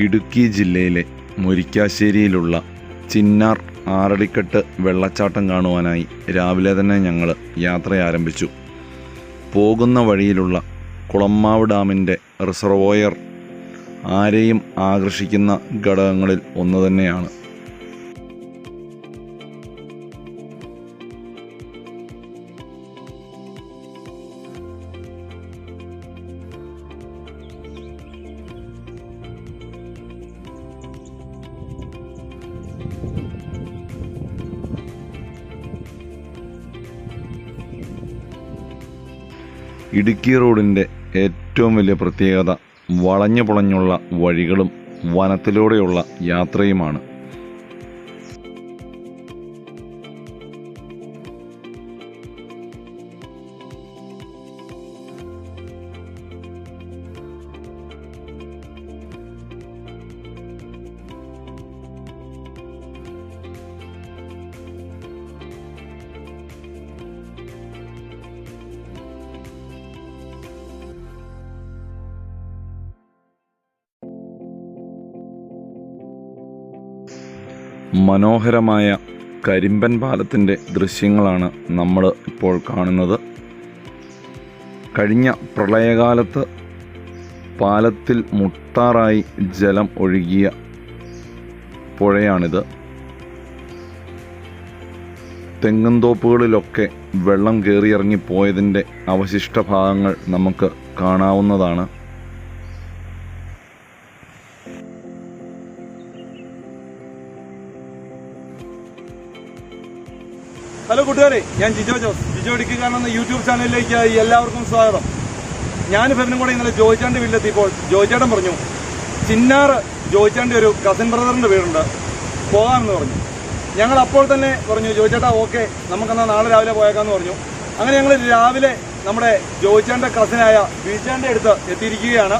ഇടുക്കി ജില്ലയിലെ മുരിക്കാശ്ശേരിയിലുള്ള ചിന്നാർ ആറടിക്കെട്ട് വെള്ളച്ചാട്ടം കാണുവാനായി രാവിലെ തന്നെ ഞങ്ങൾ യാത്ര ആരംഭിച്ചു. പോകുന്ന വഴിയിലുള്ള കുളമ്മാവ് ഡാമിൻ്റെ റിസർവോയർ ആരെയും ആകർഷിക്കുന്ന ഘടകങ്ങളിൽ ഒന്ന് തന്നെയാണ്. ഇടുക്കി റോഡിൻ്റെ ഏറ്റവും വലിയ പ്രത്യേകത വളഞ്ഞു പുളഞ്ഞുള്ള വഴികളും വനത്തിലൂടെയുള്ള യാത്രയുമാണ്. മനോഹരമായ കരിമ്പൻ പാലത്തിൻ്റെ ദൃശ്യങ്ങളാണ് നമ്മൾ ഇപ്പോൾ കാണുന്നത്. കഴിഞ്ഞ പ്രളയകാലത്ത് പാലത്തിൽ മുട്ടാറായി ജലം ഒഴുകിയ പുഴയാണിത്. തെങ്ങുംതോപ്പുകളിലൊക്കെ വെള്ളം കയറിയിറങ്ങിപ്പോയതിൻ്റെ അവശിഷ്ട ഭാഗങ്ങൾ നമുക്ക് കാണാവുന്നതാണ്. ഹലോ കൂട്ടുകാരെ, ഞാൻ ജിജോ ജോസ്. ജിജോ ഇടുക്കി കാണുന്ന യൂട്യൂബ് ചാനലിലേക്ക് എല്ലാവർക്കും സ്വാഗതം. ഞാൻ ഇവരും കൂടെ ഇന്നലെ ജോയിച്ചാൻ്റെ വീട്ടിലെത്തിയപ്പോൾ ജോയിച്ചേട്ടൻ പറഞ്ഞു ചിന്നാറ് ജോയിച്ചാൻ്റെ ഒരു കസിൻ ബ്രദറിൻ്റെ വീടുണ്ട്, പോകാമെന്ന് പറഞ്ഞു. ഞങ്ങൾ അപ്പോൾ തന്നെ പറഞ്ഞു ജോയിച്ചേട്ടാ ഓക്കെ, നമുക്കെന്നാൽ നാളെ രാവിലെ പോയേക്കാമെന്ന് പറഞ്ഞു. അങ്ങനെ ഞങ്ങൾ രാവിലെ നമ്മുടെ ജോയിച്ചാൻ്റെ കസിനായ ബീച്ചാൻ്റെ അടുത്ത് എത്തിയിരിക്കുകയാണ്.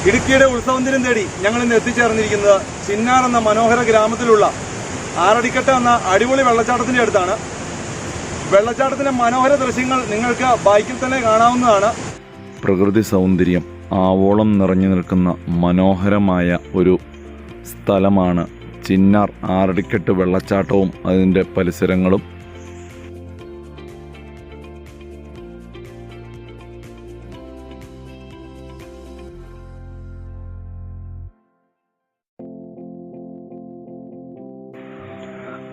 ഇടുക്കിയുടെ ഉത്സവത്തിനും തേടി ഞങ്ങൾ ഇന്ന് എത്തിച്ചേർന്നിരിക്കുന്നത് ചിന്നാർ എന്ന മനോഹര ഗ്രാമത്തിലുള്ള ആറടിക്കെട്ട് എന്ന അടിപൊളി വെള്ളച്ചാട്ടത്തിൻ്റെ അടുത്താണ്. വെള്ളച്ചാട്ടത്തിൻ്റെ മനോഹര ദൃശ്യങ്ങൾ നിങ്ങൾക്ക് ബൈക്കിൽ തന്നെ കാണാവുന്നതാണ്. പ്രകൃതി സൗന്ദര്യം ആവോളം നിറഞ്ഞു നിൽക്കുന്ന മനോഹരമായ ഒരു സ്ഥലമാണ് ചിന്നാർ ആറടിക്കെട്ട് വെള്ളച്ചാട്ടവും അതിൻ്റെ പരിസരങ്ങളും.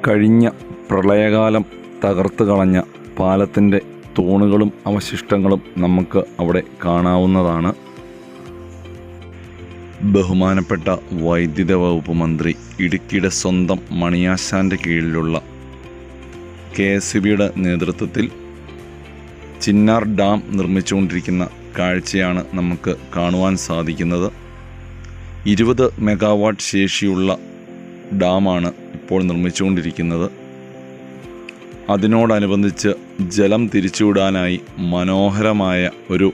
കഴിഞ്ഞ പ്രളയകാലം തകർത്ത് കളഞ്ഞ പാലത്തിൻ്റെ തൂണുകളും അവശിഷ്ടങ്ങളും നമുക്ക് അവിടെ കാണാവുന്നതാണ്. ബഹുമാനപ്പെട്ട വൈദ്യുത വകുപ്പ് മന്ത്രി ഇടുക്കിയുടെ സ്വന്തം മണിയാശാൻ്റെ കീഴിലുള്ള KSEBിയുടെ നേതൃത്വത്തിൽ ചിന്നാർ ഡാം നിർമ്മിച്ചുകൊണ്ടിരിക്കുന്ന കാഴ്ചയാണ് നമുക്ക് കാണുവാൻ സാധിക്കുന്നത്. 20 മെഗാവാട്ട് ശേഷിയുള്ള ഡാമാണ് ഇപ്പോൾ നിർമ്മിച്ചുകൊണ്ടിരിക്കുന്നത്. അതിനോടനുബന്ധിച്ച് ജലം തിരിച്ചുവിടാനായി മനോഹരമായ ഒരു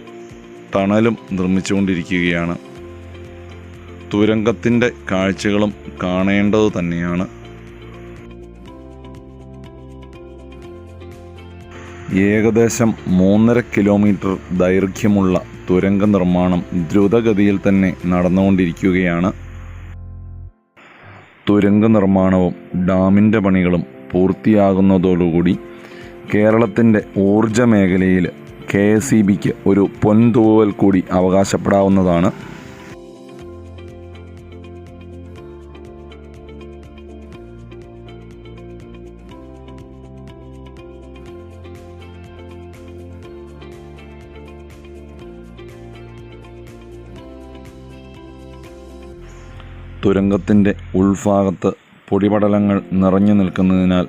ടണലും നിർമ്മിച്ചുകൊണ്ടിരിക്കുകയാണ്. തുരങ്കത്തിൻ്റെ കാഴ്ചകളും കാണേണ്ടത് തന്നെയാണ്. ഏകദേശം 3.5 കിലോമീറ്റർ ദൈർഘ്യമുള്ള തുരങ്ക നിർമ്മാണം ദ്രുതഗതിയിൽ തന്നെ നടന്നുകൊണ്ടിരിക്കുകയാണ്. തുരങ്ക നിർമ്മാണവും ഡാമിൻ്റെ പണികളും പൂർത്തിയാകുന്നതോടുകൂടി കേരളത്തിൻ്റെ ഊർജ മേഖലയിൽ KSEBിക്ക് ഒരു പൊൻതൂവൽ കൂടി അവകാശപ്പെടാവുന്നതാണ്. തുരങ്കത്തിൻ്റെ ഉൾഭാഗത്ത് പൊടിപടലങ്ങൾ നിറഞ്ഞു നിൽക്കുന്നതിനാൽ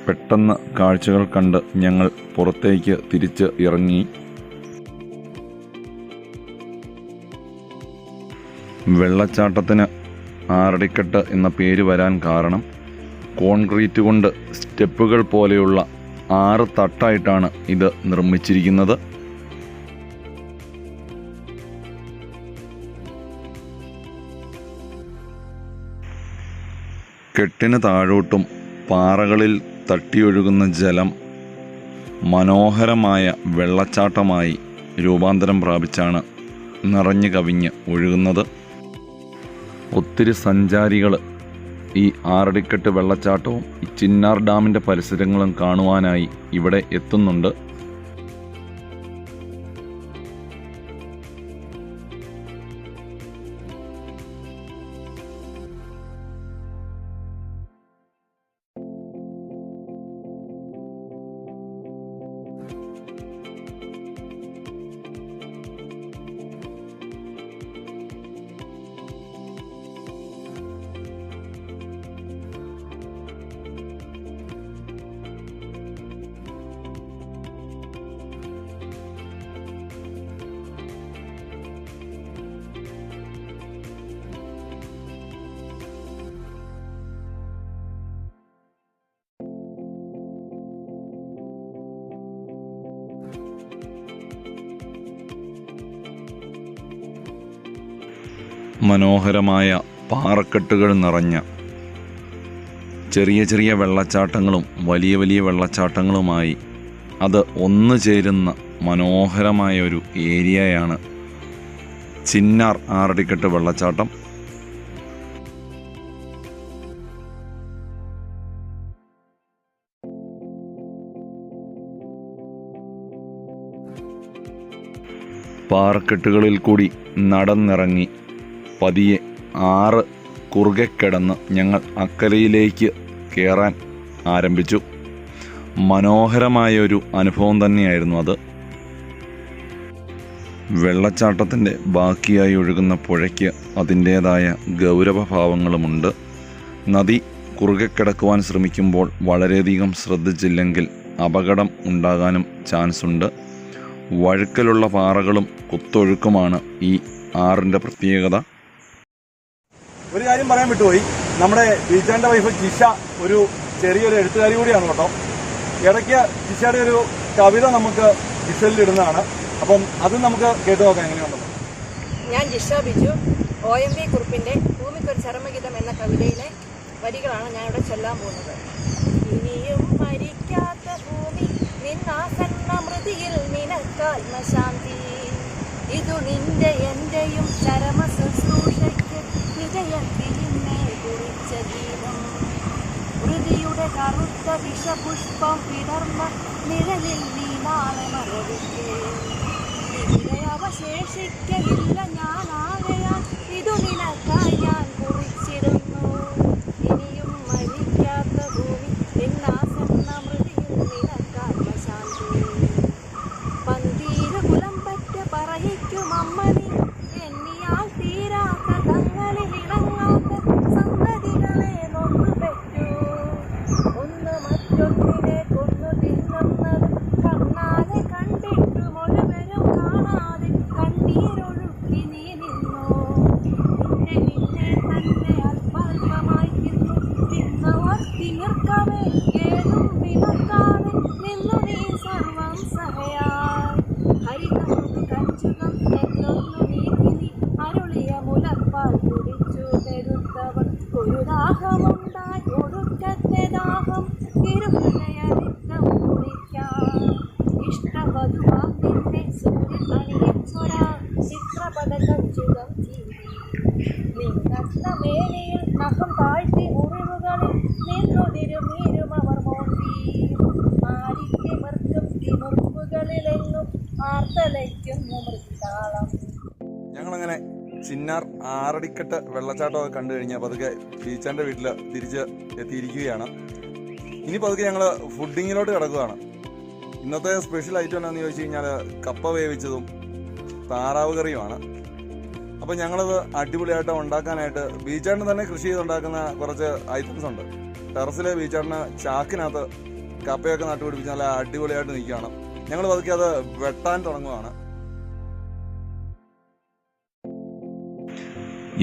പെട്ടെന്ന് കാഴ്ചകൾ കണ്ട് ഞങ്ങൾ പുറത്തേക്ക് തിരിച്ച് ഇറങ്ങി. വെള്ളച്ചാട്ടത്തിന് ആറടിക്കെട്ട് എന്ന പേര് വരാൻ കാരണം കോൺക്രീറ്റ് കൊണ്ട് സ്റ്റെപ്പുകൾ പോലെയുള്ള 6 തട്ടായിട്ടാണ് ഇത് നിർമ്മിച്ചിരിക്കുന്നത്. കെട്ടിന് താഴോട്ടും പാറകളിൽ തട്ടിയൊഴുകുന്ന ജലം മനോഹരമായ വെള്ളച്ചാട്ടമായി രൂപാന്തരം പ്രാപിച്ചാണ് നിറഞ്ഞു കവിഞ്ഞ് ഒഴുകുന്നത്. ഒത്തിരി സഞ്ചാരികൾ ഈ ആറടിക്കെട്ട് വെള്ളച്ചാട്ടവും ഈ ചിന്നാർ ഡാമിൻ്റെ പരിസരങ്ങളും കാണുവാനായി ഇവിടെ എത്തുന്നുണ്ട്. മനോഹരമായ പാറക്കെട്ടുകൾ നിറഞ്ഞ ചെറിയ ചെറിയ വെള്ളച്ചാട്ടങ്ങളും വലിയ വലിയ വെള്ളച്ചാട്ടങ്ങളുമായി അത് ഒന്നു ചേരുന്ന മനോഹരമായ ഒരു ഏരിയയാണ് ചിന്നാർ ആറടിക്കെട്ട് വെള്ളച്ചാട്ടം. പാറക്കെട്ടുകളിൽ കൂടി നടന്നിറങ്ങി പതിയെ ആറ് കുറുകെ കിടന്ന് ഞങ്ങൾ അക്കരയിലേക്ക് കയറാൻ ആരംഭിച്ചു. മനോഹരമായൊരു അനുഭവം തന്നെയായിരുന്നു അത്. വെള്ളച്ചാട്ടത്തിൻ്റെ ബാക്കിയായി ഒഴുകുന്ന പുഴയ്ക്ക് അതിൻ്റേതായ ഗൗരവഭാവങ്ങളുമുണ്ട്. നദി കുറുകെ കിടക്കുവാൻ ശ്രമിക്കുമ്പോൾ വളരെയധികം ശ്രദ്ധിച്ചില്ലെങ്കിൽ അപകടം ഉണ്ടാകാനും ചാൻസുണ്ട്. വഴുക്കലുള്ള പാറകളും കുത്തൊഴുക്കുമാണ് ഈ ആറിൻ്റെ പ്രത്യേകത. ഒരു കാര്യം പറയാൻ വിട്ടുപോയി, നമ്മുടെ ബീച്ചാൻ്റെ വൈഫ് ജിഷ ഒരു ചെറിയൊരു എഴുത്തുകാരി കൂടിയാണ് കേട്ടോ. ഇടയ്ക്ക് ജിഷയുടെ ഒരു കവിത നമുക്ക് ജിഷയിലിടുന്നതാണ്. അപ്പം അത് നമുക്ക് കേട്ടു നോക്കാം എങ്ങനെയുണ്ടെന്ന്. ഞാൻ ജിഷ ബിജു. OMV കുറുപ്പിന്റെ ഭൂമിക്കൊരു ചരമഗീതം എന്ന കവിതയിലെ വരികളാണ് ഞാനിവിടെ ചൊല്ലാൻ പോകുന്നത്. ഇനിയും മരിക്കാത്ത ഭൂമി നിന്നാസന്ന മൃതിയിൽ നിനക്കാത്മശാന്തി, ഇതു നിന്റെ എന്റെയും ചരമ ശുശ്രൂഷയ്ക്ക് ഹൃദയത്തിൽ നിന്നെ കുറിച്ച ഗീതം. മൃതിയുടെ കറുത്ത വിഷപുഷ്പം വിടർന്ന നിഴലിൽ നീ നാളെ മറവിക്കേ, ഇവിടെ അവശേഷിക്കയില്ല ഞാൻ ആകയാൽ ഇതു നിനക്കായി ഞാൻ കുറിച്ചിരുന്നു. ഇനിയും മരിക്കാത്ത ഭൂമി നിന്നാസന്ന മൃതിയിൽ നിനക്കാത്മശാന്തി, പന്തീര് കുലം പറ്റ പറയിക്കും അമ്മനി എണ്ണിയാൽ തീരാത്ത തങ്ങളിൽ ഇണങ്ങാത്ത സന്തതികളെ നൊന്നു പെറ്റു. ഒന്ന് മറ്റൊന്നിനെ കൊന്നു തിന്നുന്നത് കണ്ണാലെ കണ്ടിട്ടു മുഴുവനും കാണാതെ കണ്ണീരൊഴുക്കി നീ നിന്നു. നിന്നെ തന്നെ അല്പാൽപമായി തിന്നവർ തിമിർക്കവേ ഏതും വിമർക്കാതെ നിന്നു നീ സർവം സഹയായി. ഹരിതമൊരു കഞ്ചുകം എന്നൊന്നു നീക്കി അരുളിയ മുലപ്പാൽ കുടിച്ചു തെരുത്തവർ ഒരു ദാഹമുണ്ടായി ഒടുക്കത്തെ ദാഹം തിരുഹൃദയരക്തം കുടിക്കാൻ. ഇഷ്ടവധുവാം നിന്നെ സൂര്യൻ അണിയിച്ചൊരാ ചിത്രപട കഞ്ചുകം ചീരി, നിന്നസ്തമേനിയിൽ നഖം താഴ്ത്തി മുറിവുകളിൽ നിന്നു തിരുമീരും അവർ മോന്തി. ആരിത്തിമിർക്കും തിമിർപ്പുകളിലെങ്ങും ആർത്തലയ്ക്കുന്നു മൃഗാളം. ഞങ്ങളങ്ങനെ ചിന്നാർ ആറടിക്കെട്ട് വെള്ളച്ചാട്ടമൊക്കെ കണ്ടു കഴിഞ്ഞാൽ പതുക്കെ ബീച്ചാൻ്റെ വീട്ടിൽ തിരിച്ച് എത്തിയിരിക്കുകയാണ്. ഇനി പതുക്കെ ഞങ്ങൾ ഫുഡിങ്ങിലോട്ട് കിടക്കുകയാണ്. ഇന്നത്തെ സ്പെഷ്യൽ ഐറ്റം എന്താണെന്ന് ചോദിച്ചു കഴിഞ്ഞാൽ കപ്പ വേവിച്ചതും താറാവ് കറിയുമാണ്. അപ്പോൾ ഞങ്ങളത് അടിപൊളിയായിട്ട് ഉണ്ടാക്കാനായിട്ട് ബീച്ചാട്ടിന് തന്നെ കൃഷി ചെയ്തുണ്ടാക്കുന്ന കുറച്ച് ഐറ്റംസ് ഉണ്ട്. ടെറസിൽ ബീച്ചാട്ടിന് ചാക്കിനകത്ത് കപ്പയൊക്കെ നട്ടുപിടിപ്പിച്ച് നല്ല അടിപൊളിയായിട്ട് നിൽക്കുകയാണ്. ഞങ്ങൾ പതുക്കെ അത് വെട്ടാൻ തുടങ്ങുകയാണ്.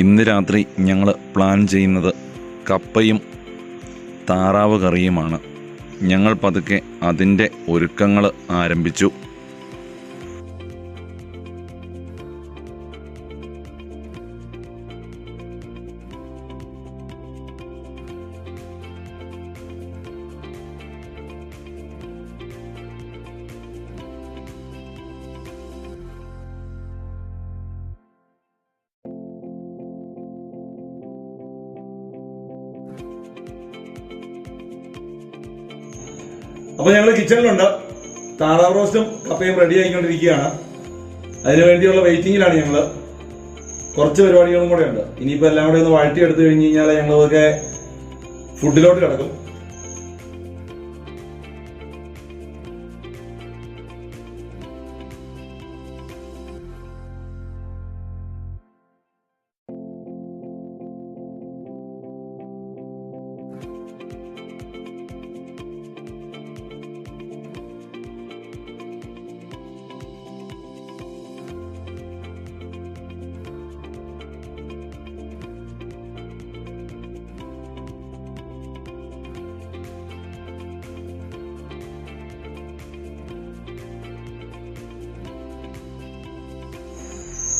ഇന്ന് രാത്രി ഞങ്ങൾ പ്ലാൻ ചെയ്യുന്നത് കപ്പയും താറാവ് കറിയുമാണ്. ഞങ്ങൾ പതുക്കെ അതിൻ്റെ ഒരുക്കങ്ങൾ ആരംഭിച്ചു. അപ്പൊ ഞങ്ങൾ കിച്ചണിലുണ്ട്. താറാവ് റോസ്റ്റും കപ്പയും റെഡി ആയിക്കൊണ്ടിരിക്കുകയാണ്. അതിനുവേണ്ടിയുള്ള വെയിറ്റിംഗിലാണ് ഞങ്ങള്. കുറച്ച് പരിപാടികളും കൂടെ ഉണ്ട്. ഇനിയിപ്പോ എല്ലാം കൂടെ ഒന്ന് വഴറ്റിയെടുത്ത് കഴിഞ്ഞ് കഴിഞ്ഞാൽ ഞങ്ങളതൊക്കെ ഫുഡിലോട്ട് കിടക്കും.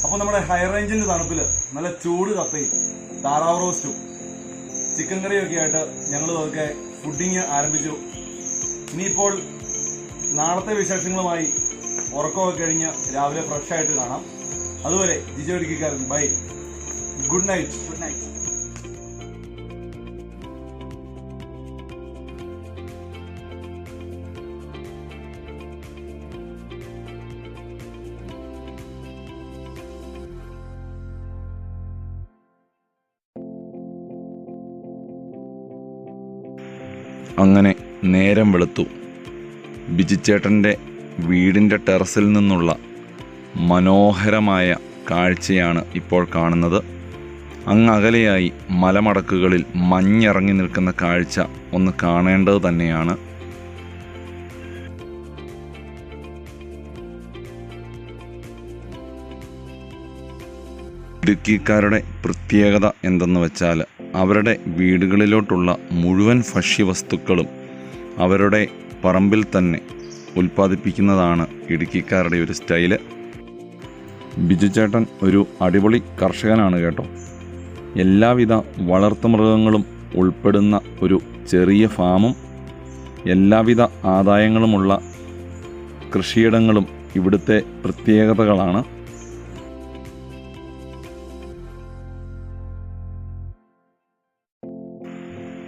അപ്പൊ നമ്മുടെ ഹൈ റേഞ്ചിന്റെ തണുപ്പില് നല്ല ചൂട് കപ്പയും താറാവ് റോസ്റ്റും ചിക്കൻ കറിയും ഒക്കെ ആയിട്ട് ഞങ്ങൾ അതൊക്കെ ഫുഡിങ് ആരംഭിച്ചു. ഇനിയിപ്പോൾ നാളത്തെ വിശേഷങ്ങളുമായി ഉറക്കമൊക്കെ കഴിഞ്ഞ് രാവിലെ ഫ്രഷ് ആയിട്ട് കാണാം. അതുവരെ ജിജോ ഇടുക്കിക്കാരൻ bye, good night. Good night. അങ്ങനെ നേരം വെളുത്തു. ബിജിച്ചേട്ടൻ്റെ വീടിൻ്റെ ടെറസിൽ നിന്നുള്ള മനോഹരമായ കാഴ്ചയാണ് ഇപ്പോൾ കാണുന്നത്. അങ്ങകലെയായി മലമടക്കുകളിൽ മഞ്ഞിറങ്ങി നിൽക്കുന്ന കാഴ്ച ഒന്ന് കാണേണ്ടത് തന്നെയാണ്. ഇടുക്കിക്കാരുടെ പ്രത്യേകത എന്തെന്ന് വെച്ചാൽ അവരുടെ വീടുകളിലോട്ടുള്ള മുഴുവൻ ഭക്ഷ്യവസ്തുക്കളും അവരുടെ പറമ്പിൽ തന്നെ ഉൽപ്പാദിപ്പിക്കുന്നതാണ് ഇടുക്കിക്കാരുടെ ഒരു സ്റ്റൈല്. ബിജുചേട്ടൻ ഒരു അടിപൊളി കർഷകനാണ് കേട്ടോ. എല്ലാവിധ വളർത്തുമൃഗങ്ങളും ഉൾപ്പെടുന്ന ഒരു ചെറിയ ഫാമും എല്ലാവിധ ആദായങ്ങളുമുള്ള കൃഷിയിടങ്ങളും ഇവിടുത്തെ പ്രത്യേകതകളാണ്.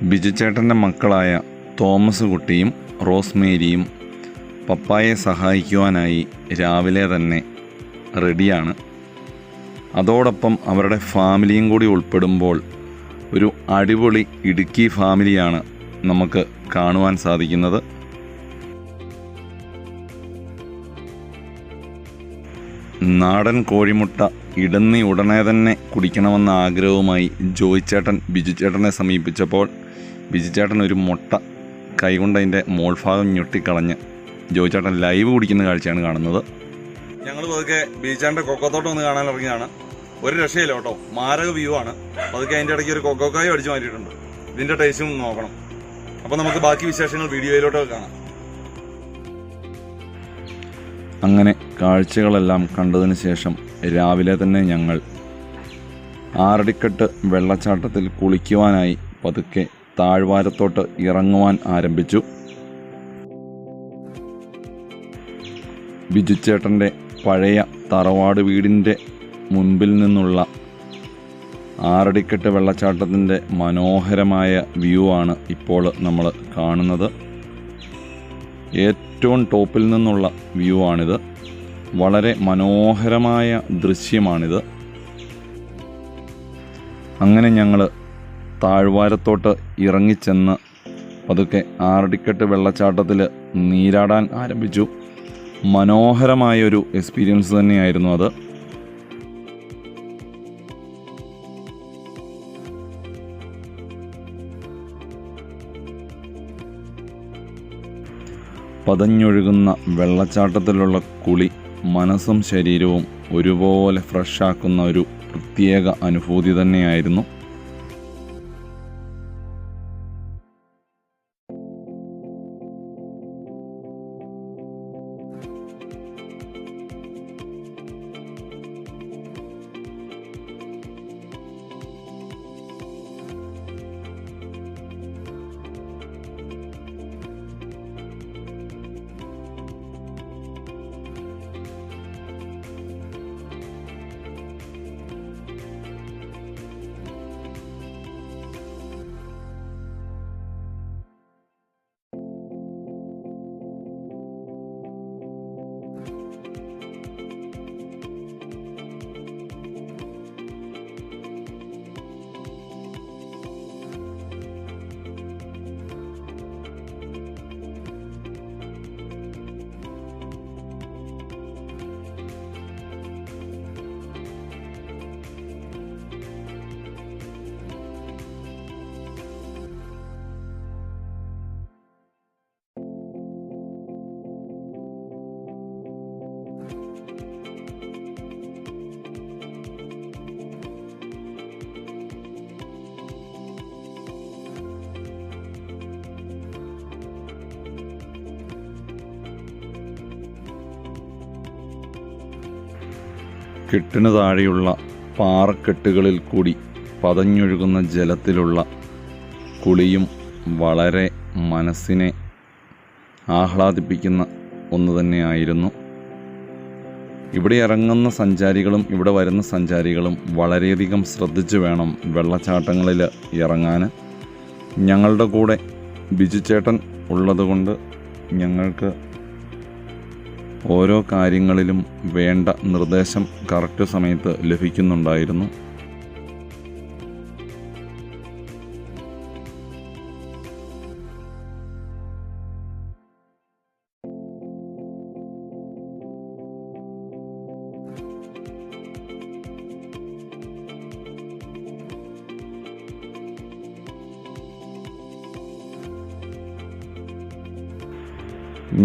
ബിജുചേട്ടൻ്റെ മക്കളായ തോമസ് കുട്ടിയും റോസ്മേരിയും പപ്പായെ സഹായിക്കുവാനായി രാവിലെ തന്നെ റെഡിയാണ്. അതോടൊപ്പം അവരുടെ ഫാമിലിയും കൂടി ഉൾപ്പെടുമ്പോൾ ഒരു അടിപൊളി ഇടുക്കി ഫാമിലിയാണ് നമുക്ക് കാണുവാൻ സാധിക്കുന്നത്. നാടൻ കോഴിമുട്ട ഇടുന്നി ഉടനെ തന്നെ കുടിക്കണമെന്ന ആഗ്രഹവുമായി ജോയിച്ചേട്ടൻ ബിജുചേട്ടനെ സമീപിച്ചപ്പോൾ ബിജുചേട്ടൻ ഒരു മുട്ട കൈകൊണ്ട് അതിൻ്റെ മോൾഭാഗം ഞൊട്ടിക്കളഞ്ഞ് ജോയിച്ചേട്ടൻ ലൈവ് കുടിക്കുന്ന കാഴ്ചയാണ് കാണുന്നത്. ഞങ്ങൾ പതുക്കെ ബീച്ചാൻ്റെ കൊക്കത്തോട്ടം ഒന്ന് കാണാൻ ഇറങ്ങിയതാണ്. ഒരു രക്ഷയില്ല കേട്ടോ, മാരക വ്യൂ ആണ്. പതുക്കെ അതിൻ്റെ ഇടയ്ക്ക് ഒരു കൊക്കോക്കായും അടിച്ചു മാറ്റിയിട്ടുണ്ട്. ഇതിൻ്റെ ടേസ്റ്റും നോക്കണം. അപ്പോൾ നമുക്ക് ബാക്കി വിശേഷങ്ങൾ വീഡിയോയിലോട്ടൊക്കെ കാണാം. അങ്ങനെ കാഴ്ചകളെല്ലാം കണ്ടതിന് ശേഷം രാവിലെ തന്നെ ഞങ്ങൾ ആറടിക്കെട്ട് വെള്ളച്ചാട്ടത്തിൽ കുളിക്കുവാനായി പതുക്കെ താഴ്വാരത്തോട്ട് ഇറങ്ങുവാൻ ആരംഭിച്ചു. ബിജുച്ചേട്ടൻ്റെ പഴയ തറവാട് വീടിൻ്റെ മുൻപിൽ നിന്നുള്ള ആറടിക്കെട്ട് വെള്ളച്ചാട്ടത്തിൻ്റെ മനോഹരമായ വ്യൂ ആണ് ഇപ്പോൾ നമ്മൾ കാണുന്നത്. ഏറ്റവും ടോപ്പിൽ നിന്നുള്ള വ്യൂ ആണിത്. വളരെ മനോഹരമായ ദൃശ്യമാണിത്. അങ്ങനെ ഞങ്ങൾ താഴ്വാരത്തോട്ട് ഇറങ്ങിച്ചെന്ന് പതുക്കെ ആറടിക്കെട്ട് വെള്ളച്ചാട്ടത്തിൽ നീരാടാൻ ആരംഭിച്ചു. മനോഹരമായൊരു എക്സ്പീരിയൻസ് തന്നെയായിരുന്നു അത്. പതഞ്ഞൊഴുകുന്ന വെള്ളച്ചാട്ടത്തിലുള്ള കുളി മനസ്സും ശരീരവും ഒരുപോലെ ഫ്രഷാക്കുന്ന ഒരു പ്രത്യേക അനുഭൂതി തന്നെയായിരുന്നു. കെട്ടിനു താഴെയുള്ള പാറക്കെട്ടുകളിൽ കൂടി പതഞ്ഞൊഴുകുന്ന ജലത്തിലുള്ള കുളിയും വളരെ മനസ്സിനെ ആഹ്ലാദിപ്പിക്കുന്ന ഒന്ന് തന്നെയായിരുന്നു. ഇവിടെ ഇറങ്ങുന്ന സഞ്ചാരികളും ഇവിടെ വരുന്ന സഞ്ചാരികളും വളരെയധികം ശ്രദ്ധിച്ചു വേണം വെള്ളച്ചാട്ടങ്ങളിൽ ഇറങ്ങാൻ. ഞങ്ങളുടെ കൂടെ ബിജുചേട്ടൻ ഉള്ളതുകൊണ്ട് ഞങ്ങൾക്ക് ഓരോ കാര്യങ്ങളിലും വേണ്ട നിർദ്ദേശം കറക്റ്റ് സമയത്ത് ലഭിക്കുന്നുണ്ടായിരുന്നു.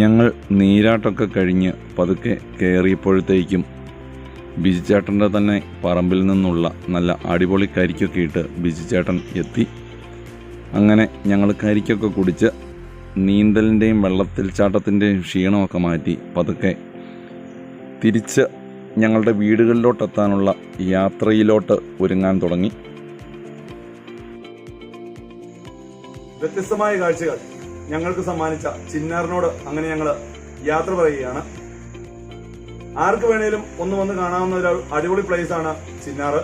ഞങ്ങൾ നീരാട്ടമൊക്കെ കഴിഞ്ഞ് പതുക്കെ കയറിയപ്പോഴത്തേക്കും ബിജുചേട്ടൻ്റെ തന്നെ പറമ്പിൽ നിന്നുള്ള നല്ല അടിപൊളി കരിക്കൊക്കെ ഇട്ട് ബിജുചേട്ടൻ എത്തി. അങ്ങനെ ഞങ്ങൾ കരിക്കൊക്കെ കുടിച്ച് നീന്തലിൻ്റെയും വെള്ളത്തിൽ ചാട്ടത്തിൻ്റെയും ക്ഷീണമൊക്കെ മാറ്റി പതുക്കെ തിരിച്ച് ഞങ്ങളുടെ വീടുകളിലോട്ടെത്താനുള്ള യാത്രയിലോട്ട് ഒരുങ്ങാൻ തുടങ്ങി. വ്യത്യസ്തമായ കാഴ്ചകൾ ഞങ്ങൾക്ക് സമ്മാനിച്ച ചിന്നാറിനോട് അങ്ങനെ ഞങ്ങൾ യാത്ര പറയുകയാണ്. ആർക്ക് വേണേലും ഒന്ന് വന്ന് കാണാവുന്ന ഒരു അടിപൊളി പ്ലേസ് ആണ് ചിന്നാറ്.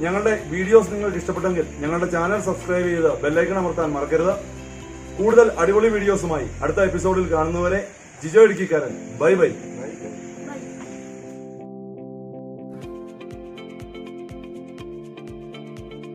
ഞങ്ങളുടെ വീഡിയോസ് നിങ്ങൾക്ക് ഇഷ്ടപ്പെട്ടെങ്കിൽ ഞങ്ങളുടെ ചാനൽ സബ്സ്ക്രൈബ് ചെയ്ത് ബെല്ലൈക്കൺ അമർത്താൻ മറക്കരുത്. കൂടുതൽ അടിപൊളി വീഡിയോസുമായി അടുത്ത എപ്പിസോഡിൽ കാണുന്നവരെ ജിജോ ഇടുക്കിക്കാരൻ. Bye bye.